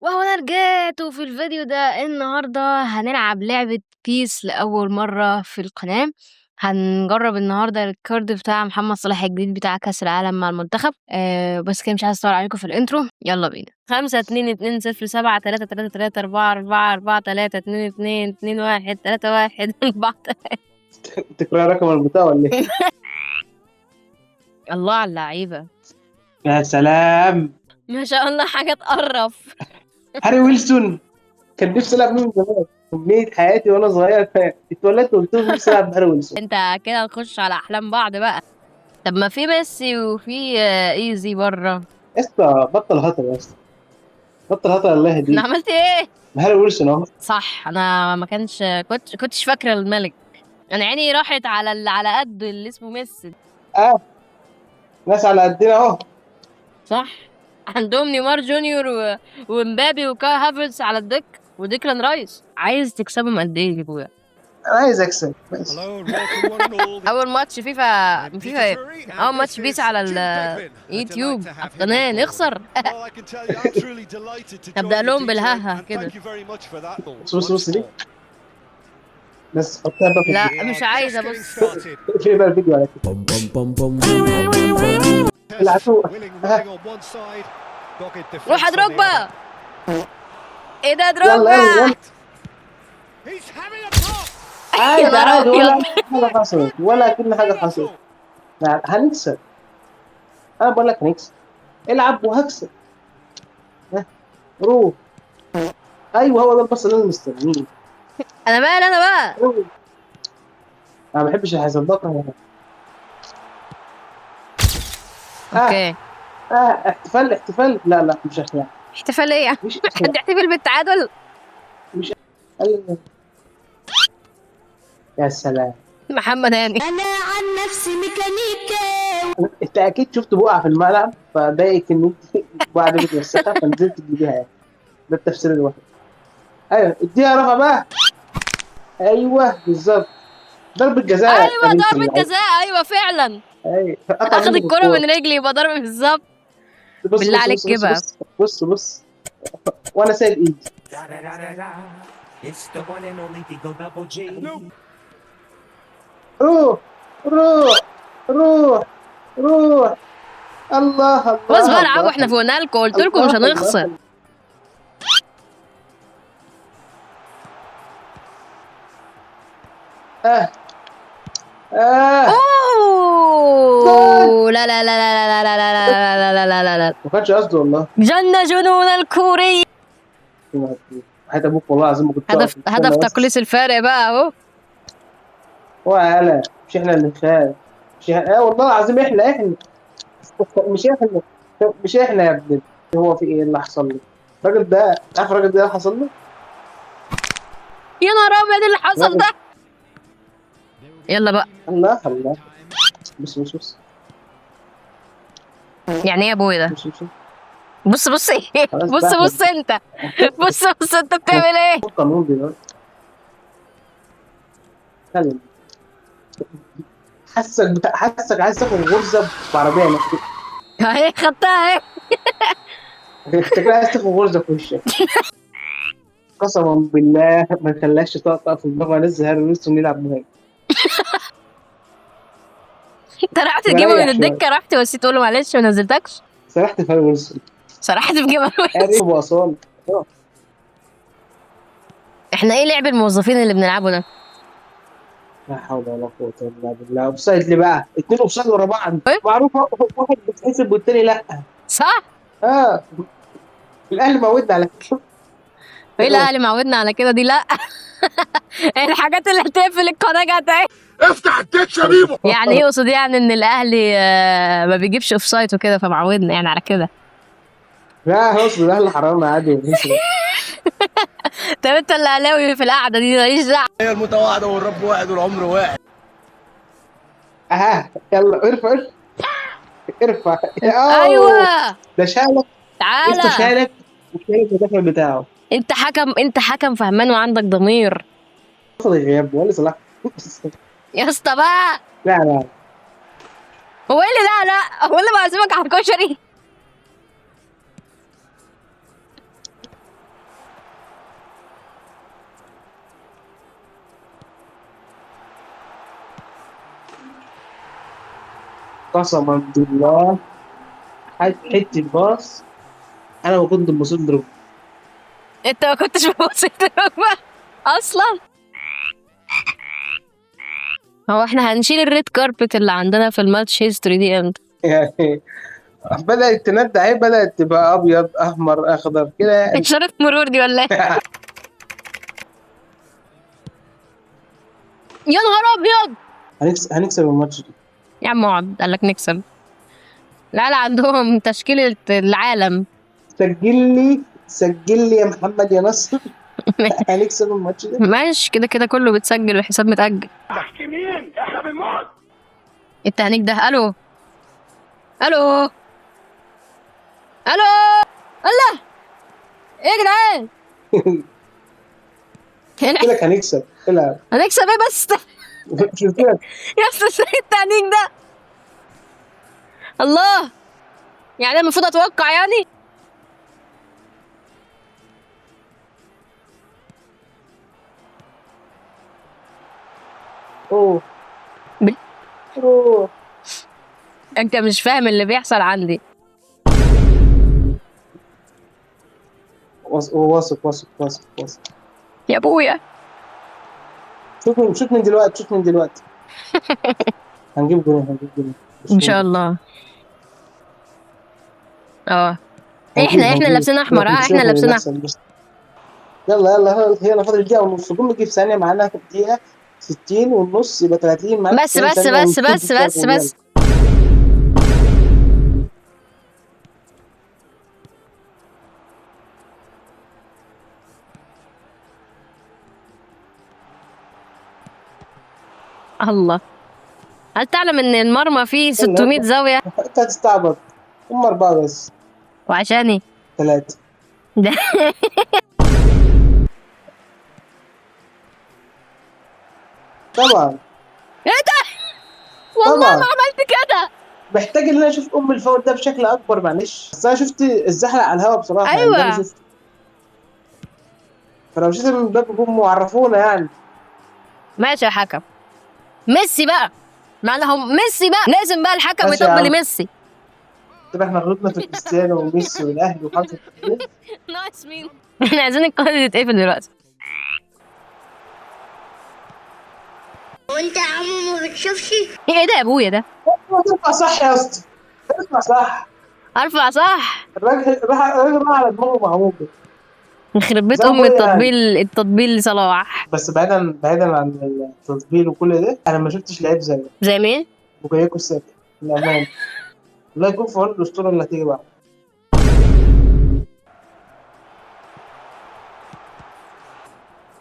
وهو أنا رجعت وفي الفيديو ده النهاردة هنلعب لعبة بيس لأول مرة في القناة. هنجرب النهاردة الكارد بتاع محمد صلاح الجديد بتاع كأس العالم مع المنتخب. بس كده مش عايز أطول عليكم في الانترو، يلا بينا. 5 2 2 0 7 3 3 4 4 4 3 2 2 2 1 3 1 تكرار رقم البتاع ولا ايه؟ الله على اللعيبة، يا سلام. ما شاء الله، حاجة تقرف. هاري ويلسون كان نفسي العب منه من زمان. أمنية حياتي وانا صغير اتولدت وقلت له نفسي العب بهاري ويلسون. انت كده نخش على أحلام بعض بقى. طب ما في ميسي وفي ايزي بره. يا اسطى بطل هطل يا اسطى، بطل هطل الله انا يهديك. عملت ايه؟ هاري ويلسون اهو. صح، انا ما كنتش فاكره الملك. انا عيني راحت على على قد اللي اسمه ميسي. اه ناس على قدنا اهو. صح، عندهم نيمار جونيور ومبابي وكاي هافرتس على الدك وديكلان رايس. عايز تكسبهم قد ايه يا ابويا؟ انا عايز اكسب بس. اول ماتش فيفا إيه؟ اول ماتش بيس على اليوتيوب على القناه نخسر. ابدا لهم بالهها كده. بص دي بس حطها بقى في لا الفيديو. مش عايزه ابص. في بقى الفيديو على كده. العتوق روح دروجبا. ايه ده يلا يلا دروجبا؟ يلا. يا عادي نهار عادي ولا ابيض. حاجه حصلت ولا كل حاجه حصلت. لا، هنكسب. انا بقول لك هنكسب. العب وهكسب. ها، روح. ايوه هو ده البص اللي انا مستنيه. انا مال انا بقى. روح. انا ما بحبش الحسابات. اه اوكي. احتفال لا لا مش احتفال. احتفال ايه؟ مش احتفال. هتحتفل بالتعادل؟ مش أيوة. يا سلام. محمد هاني. انا عن نفسي ميكانيكا. انت اكيد شفت بقعه في الملعب فضايقك ان انت بقعه دي بتوسخها فنزلت تجيبيها يعني. ده التفسير الواحد. ايوه اديها رفع بقى. ايوه بالظبط. ضربة جزاء يا ايوه بنت ضربة اللعيبه. جزاء، ايوه فعلا. ايوه قطع اخد منك الكرة الكوره. من رجلي يبقى ضربة بالظبط. بص بالله بص عليك بص بص جيبها. بص بص بص وانا سايب ايدي. It's the one and only Digo Double G. روح روح روح روح. الله بص بقى الله العبوا، الله احنا فوقنا لكم، قلت لكم مش الله هنخسر. الله. اه اه جول. اوه لا لا لا لا لا لا لا لا لا لا لا لا. ما كانش قصدي والله. جنة جنون الكوري. حياة ابوك والله العظيم ما كنت هدف اقف هدف استنى بس. تقليص الفارق بقى اهو. هو هلا مش احنا اللي نخاف. مش احنا والله العظيم احنا مش احنا. مش احنا يا ابني. هو في ايه اللي حصل له؟ الراجل ده عارف الراجل ده اللي حصل له؟ يا نهار ابيض اللي حصل الراجل ده. يلا بقى. الله الله. بص يعني ايه يا ابويا ده؟ بص بص ايه؟ خلاص بص بقى بص انت. بص انت بتعمل ايه؟ القانون دلوقتي. خلي حاسك عايز تاخد غرزه بعربيه نفسك. اهي خدتها اهي. انت كده عايز تاخد غرزه في وشك. قسما بالله ما نخليهاش تقطع في دماغه. انزل هاري ويلسون يلعب مهاجم. انت رحت يبقى تجيبه من ريح شويه. الدكه، رحت بس تقول له معلش ما نزلتكش. سرحت في هاري ويلسون. سرحت في جيم هاري واصال. احنا ايه لعب الموظفين اللي بنلعبه ده؟ لا حول ولا قوه الا بالله. اوفسايد ليه بقى؟ اتنين اوفسايد ورا بعض. إيه؟ معروف واحد بيتحسب والتاني لا. صح؟ اه الاهلي موتنا على كده. ايه الاهلي معودنا على كده دي؟ لا. الحاجات اللي هتقفل القناه جت اهي. افتح التتش يا بيبو. يعني يقصد يعني ان الاهلي ما بيجيبش اوف سايد وكده فمعودنا يعني على كده. لا هو اصل الاهلي حرام عادي. طب انت اللي اهلاوي في القعده دي ماليش دعوه. هي المتواضع والرب واحد والعمر واحد. اها يلا ارفع ارفع. ايوه ده شالك. لسه تعالى. شالك وشالك المدافع بتاعه. انت حكم فهمان وعندك ضمير. اخد غياب ولا صلاح. يا اسطى بقى. لا هو ايه اللي لا هو اللي بعزمك على الكشري؟ قسما بالله حته باص، انا ما كنت بصير ضرب. انت ما كنتش بتبص الركبة اصلا. هو احنا هنشيل الريد كاربت اللي عندنا في الماتش هيستوري دي امتى؟ يعني بدأت تندى اهي، بدأت تبقى ابيض احمر اخضر كده يعني. اشارة مرور دي ولا ايه؟ يا نهار ابيض. هنكسب الماتش ده. يا عم اقعد، قال لك نكسب. لا عندهم تشكيلة العالم. سجل لي يا محمد يا نصر. هنكسب الماتش ده. ماشي، كده كله بتسجل والحساب متأجل. تحكي مين؟ احنا بنموت. التهنيج ده. الو الو الو. الله، ايه يا جدعان؟ قلت لك هنكسب. العب. هنكسب ايه بس؟ شفت لك. يا استاذ التهنيج ده. الله، يعني المفروض اتوقع يعني. اوه بال- اوه. انت مش فاهم اللي بيحصل عندي. واثق. يا ابويا شوت من دلوقتي. هنجيب جول. ان شاء الله. احنا هنجيب. لابسين احمر. احنا لابسين احمر. يلا فاضل دقيقة ونص، كل نجيب ثانية معانا دقيقة 60 ونص، يبقى 30 معانا. بس الله، هل تعلم ان المرمى فيه 600 زاوية؟ انت هتستعبط. هم 4 بس. وعشاني 3. ده طبعا ايه ده؟ والله طبعا. ما عملت كده. محتاج ان انا اشوف الفاول ده بشكل اكبر، معلش، بس انا شفت الزحلق على الهوا بصراحة. يعني ده ايوه اللي شفته. فلو شفت من باب هم عرفونا يعني. ماشي يا حكم. ميسي بقى، ما لهم ميسي بقى، لازم بقى الحكم ماشي يا يطبل عم. لميسي. طب احنا غلطنا في كريستيانو وميسي والاهلي وحصل كتير. ناقص مين؟ احنا عايزين القاهرة تتقفل دلوقتي. وانت يا عم ما بتشوفش؟ ايه ده يا ابويا ده؟ ترفع صح يا اسطى، ترفع صح. ارفع صح. الراجل راح على دماغه معوج. يخرب بيت زي ام أبويا يعني. التطبيل لصلاح. بس بعيدا عن التطبيل وكل ده، انا ما شفتش لعيب زيه. زي مين؟ بوكايوكو الساكا للأمانة. الله يكون في عون الأسطورة اللي هتيجي بعد.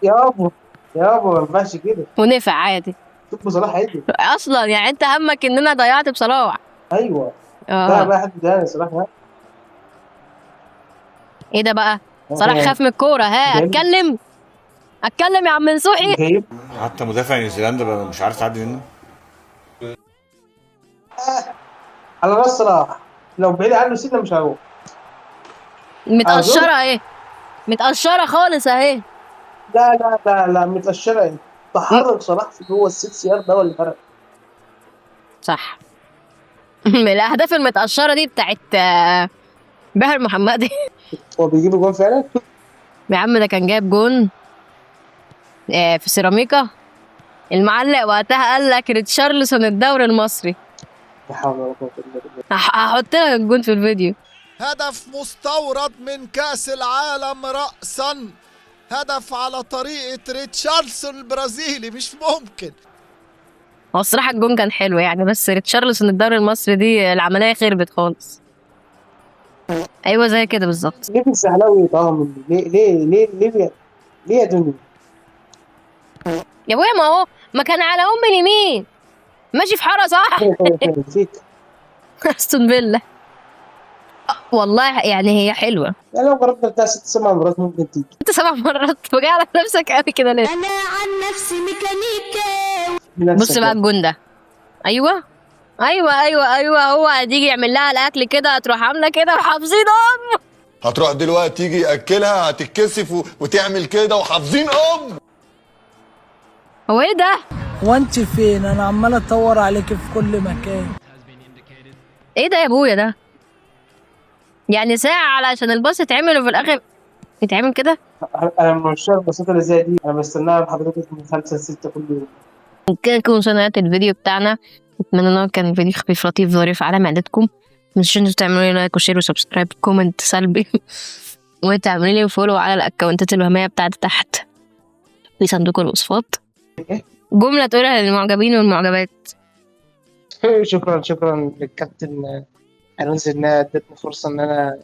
يابا ما ينفعش كده. ونفع عادي شوف صلاح هيجي. اصلا. يعني انت همك ان انا ضيعت بصلاح؟ ايوه. ده بقى حد تاني صلاح ده. ايه ده بقى؟ صلاح خاف من الكوره. اتكلم يا عم نصوحي. جايب حتى مدافع نيوزيلندا بقى مش عارف تعدي منه. على راس صلاح، لو بعيد عنه سنه مش هيروح. متقشره اهي، متقشره خالص اهي. لا متقشره ايه؟ تحرك صلاح في جوه ال6 يارد ده اللي فرق. صح. من الاهداف المتقشره دي بتاعت باهر محمدي. هو بيجيب جون فعلا؟ يا عم ده كان جايب جون في سيراميكا. المعلق وقتها قال لك ريتشارلسون الدوري المصري. لا حول ولا قوه الا بالله. هحط لك الجون في الفيديو. هدف مستورد من كأس العالم رأسا، هدف على طريقة ريتشارلسون البرازيلي، مش ممكن. هو الصراحه الجون كان حلو يعني، بس ريتشارلسون الدوري المصري دي العمليه خربت خالص. ايوه زي كده بالظبط. ليه الزعلاوي يطلعوا مني؟ ليه يا دنيا؟ يا ابويا ما هو ما كان على ام اليمين ماشي في حاره صح. فيك استون فيلا. والله يعني هي حلوه. يعني لو جربنا بتاع 6-7 مرات ممكن تيجي. انت 7 مرات وجاي على نفسك قوي كده ليه؟ انا عن نفسي ميكانيكا. بص بقى الجون ده. ايوه هو هتيجي يعمل لها الاكل كده، هتروح عامله كده وحافظين هتروح دلوقتي يجي ياكلها هتتكسف وتعمل كده وحافظين هو ايه ده؟ وانت فين؟ انا عمال ادور عليك في كل مكان. ايه ده يا ابويا ده؟ يعني ساعة علشان الباص يتعمل وفي الاخر يتعمل كده؟ انا من عشاق البساطه اللي زي دي، انا بستناها لحضرتك من 5 ل6 كل يوم. كده نكون صنعت الفيديو بتاعنا. اتمنى ان هو كان فيديو خفيف لطيف ظريف على معدتكم. مش انتوا تعملوا لي لايك وشير وسبسكرايب كومنت سلبي وتعملوا لي فولو على الاكونتات الوهميه بتاعتي تحت في صندوق الوصفات. جمله تقولها للمعجبين والمعجبات. شكرا للكابتن الونسو انها ادتني فرصه ان انا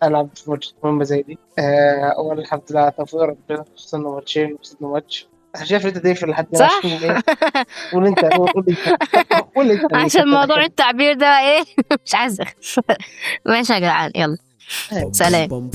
العب في ماتش مهمه زي دي. اولا الحمد لله على توفيق ربنا، خسرنا ماتشين وكسبنا ماتش. انا شايف انت ضيف لحد هنا صح. عشان ايه؟ قول انت قول انت عشان موضوع التعبير ده ايه مش عايزه. ماشي يا جدعان، يلا سلام.